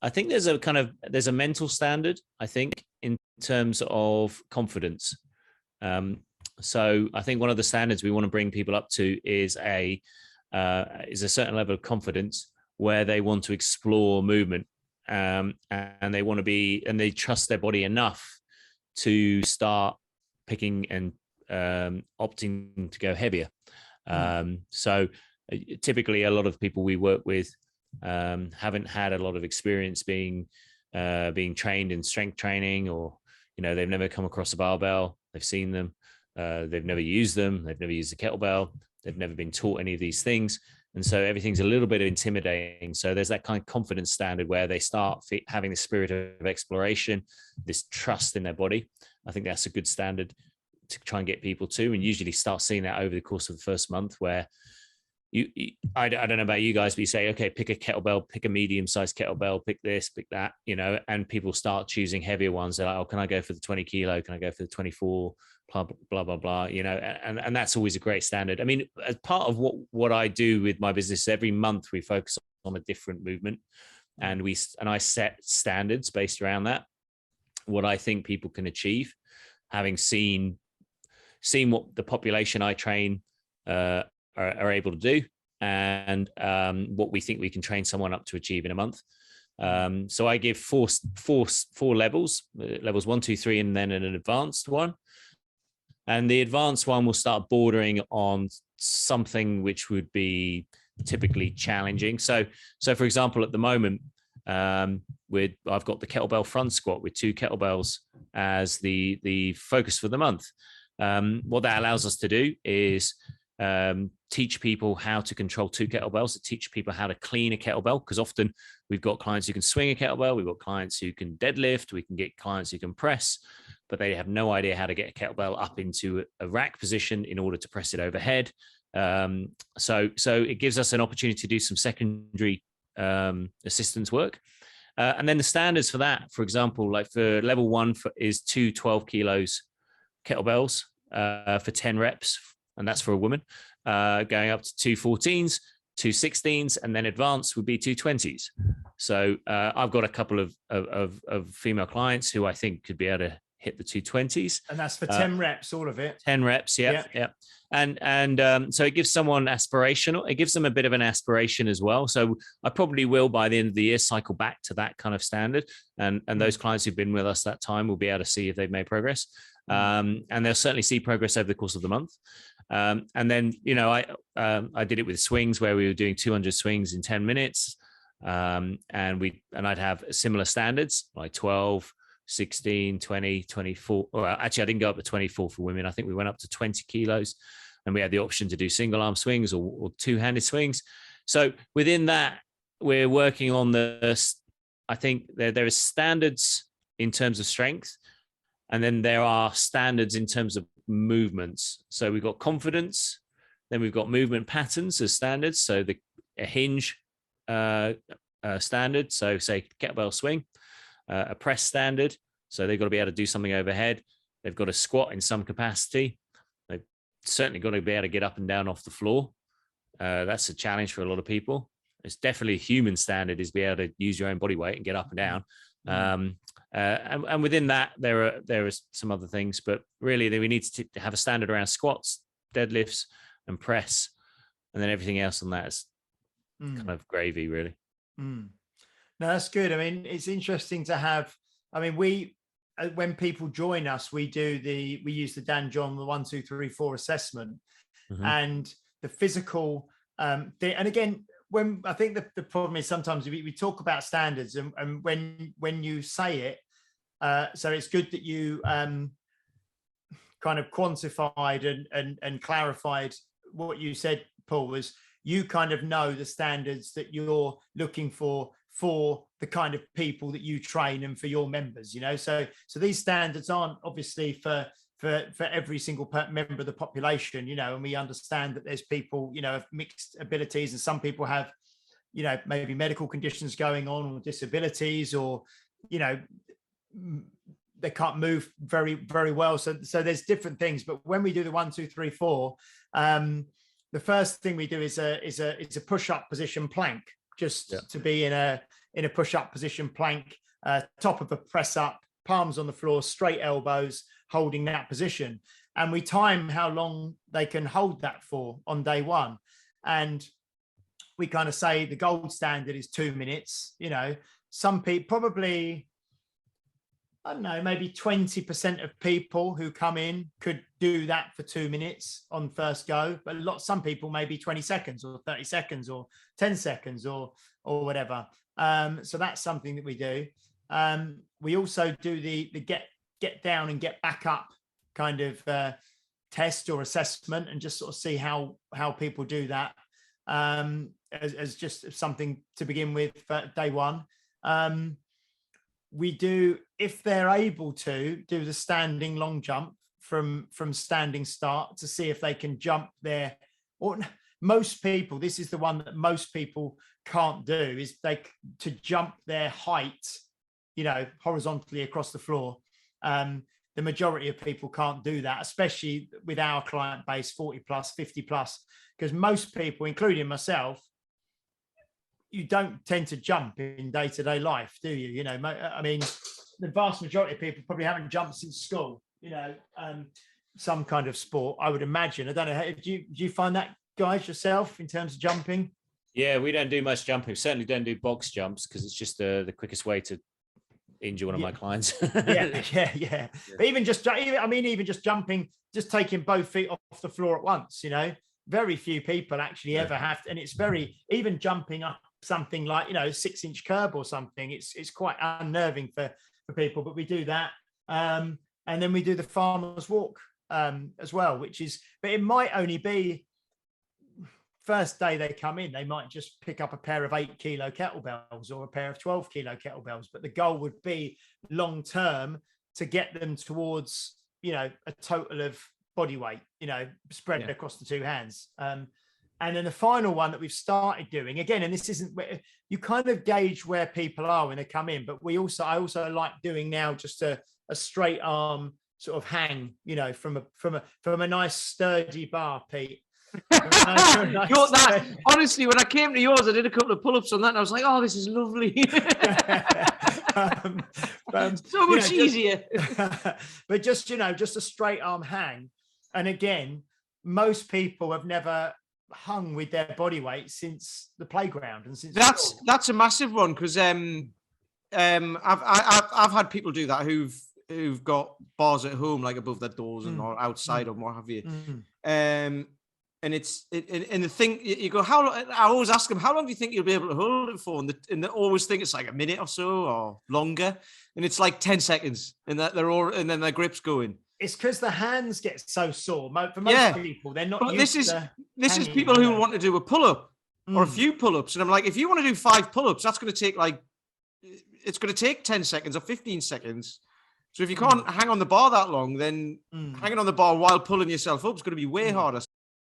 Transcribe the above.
I think there's a mental standard, I think, in terms of confidence. So I think one of the standards we want to bring people up to is a certain level of confidence where they want to explore movement, and they want to be, and they trust their body enough to start picking and opting to go heavier. So typically a lot of people we work with haven't had a lot of experience being trained in strength training, or they've never come across a barbell. They've seen them, they've never used them, they've never used a kettlebell, they've never been taught any of these things, and so everything's a little bit intimidating. So there's that kind of confidence standard where they start having the spirit of exploration, this trust in their body. I think that's a good standard to try and get people to, and usually start seeing that over the course of the first month, where I don't know about you guys, but you say, okay, pick a kettlebell, pick a medium-sized kettlebell, pick this, pick that, and people start choosing heavier ones. They're like, oh, can I go for the 20 kilo? Can I go for the 24? Blah, blah, blah, blah, and that's always a great standard. I mean, as part of what I do with my business, every month we focus on a different movement, and I set standards based around that, what I think people can achieve, having seen what the population I train are able to do, and what we think we can train someone up to achieve in a month. So I give four levels 1, 2, 3, and then an advanced one. And the advanced one will start bordering on something which would be typically challenging. So for example, at the moment, I've got the kettlebell front squat with 2 kettlebells as the focus for the month. What that allows us to do is teach people how to control 2 kettlebells, to teach people how to clean a kettlebell, because often we've got clients who can swing a kettlebell, we've got clients who can deadlift, we can get clients who can press, but they have no idea how to get a kettlebell up into a rack position in order to press it overhead. So it gives us an opportunity to do some secondary assistance work. And then the standards for that, for example, like for level 1 is 2 12 kilos kettlebells for 10 reps, and that's for a woman, going up to 2 14s, 2 16s, and then advanced would be 2 20s. So I've got a couple of female clients who I think could be able to hit the 2 20s. And that's for 10 reps, all of it. 10 reps, yeah. And so it gives someone aspirational. It gives them a bit of an aspiration as well. So I probably will, by the end of the year, cycle back to that kind of standard. And those clients who've been with us that time will be able to see if they've made progress. And they'll certainly see progress over the course of the month. And then, I did it with swings where we were doing 200 swings in 10 minutes. And I'd have similar standards like 12, 16, 20, 24. Well, actually, I didn't go up to 24 for women. I think we went up to 20 kilos, and we had the option to do single arm swings or 2-handed swings. So within that, we're working on I think there are standards in terms of strength, and then there are standards in terms of movements. So we've got confidence, then we've got movement patterns as standards. So a hinge standard. So say kettlebell swing. A press standard, so they've got to be able to do something overhead. They've got to squat in some capacity. They've certainly got to be able to get up and down off the floor. That's a challenge for a lot of people. It's definitely a human standard, is be able to use your own body weight and get up and down. And within that, there are some other things, but really we need to have a standard around squats, deadlifts, and press, and then everything else on that is kind of gravy, really. No, that's good. I mean, it's interesting to have, when people join us, we use the Dan John, the 1, 2, 3, 4 assessment, and the physical and again, when I think the problem is sometimes we talk about standards, and when you say it, so it's good that you kind of quantified and clarified what you said, Paul, was you kind of know the standards that you're looking for the kind of people that you train and for your members, so these standards aren't obviously for every single member of the population, and we understand that there's people, of mixed abilities, and some people have, maybe medical conditions going on, or disabilities, or, they can't move very, very well. So there's different things. But when we do the 1, 2, 3, 4, the first thing we do is a push-up position plank. just to be in a push-up position, plank, top of a press up, palms on the floor, straight elbows, holding that position. And we time how long they can hold that for on day one. And we kind of say the gold standard is 2 minutes. You know, some people, probably, I don't know, maybe 20% of people who come in could do that for 2 minutes on first go. But some people, maybe 20 seconds or 30 seconds or 10 seconds or whatever. So that's something that we do. We also do the get down and get back up kind of test or assessment, and just sort of see how people do that, as just something to begin with for day one. We do, if they're able to, do the standing long jump from standing start to see if they can jump there. Or most people, this is the one that most people can't do, is to jump their height, you know, horizontally across the floor. The majority of people can't do that, especially with our client base, 40 plus, 50 plus, because most people, including myself, you don't tend to jump in day-to-day life, do you? You know, I mean, the vast majority of people probably haven't jumped since school, you know, some kind of sport, I would imagine. I don't know, do you find that, guys, yourself, in terms of jumping? Yeah, we don't do much jumping. We certainly don't do box jumps, because it's just the quickest way to injure one of my clients. yeah. But even just jumping, just taking both feet off the floor at once, you know, very few people actually ever have to, and it's even jumping up something like, you know, 6-inch curb or something, it's quite unnerving for people, but we do that. And then we do the farmer's walk as well, but it might only be first day they come in, they might just pick up a pair of 8-kilo kettlebells or a pair of 12-kilo kettlebells. But the goal would be long term to get them towards, you know, a total of body weight, you know, spread across the two hands. And then the final one that we've started doing again, and this isn't where you kind of gauge where people are when they come in, but I also like doing now just a straight arm sort of hang, you know, from a nice sturdy bar, Pete. That honestly, when I came to yours, I did a couple of pull-ups on that, and I was like, "Oh, this is lovely." So much easier. But just, you know, just a straight arm hang, and again, most people have never hung with their body weight since the playground, and since that's a massive one, because I've had people do that who've got bars at home, like above their doors and or outside or what have you. And and the thing, you go, I always ask them, how long do you think you'll be able to hold it for? And they always think it's like a minute or so or longer. And it's like 10 seconds, and and then their grip's going. It's because the hands get so sore. For most people, they're not. But this is people who want to do a pull-up or a few pull-ups. And I'm like, if you want to do 5 pull-ups, that's going to take it's going to take 10 seconds or 15 seconds. So if you can't hang on the bar that long, then hanging on the bar while pulling yourself up is going to be way harder.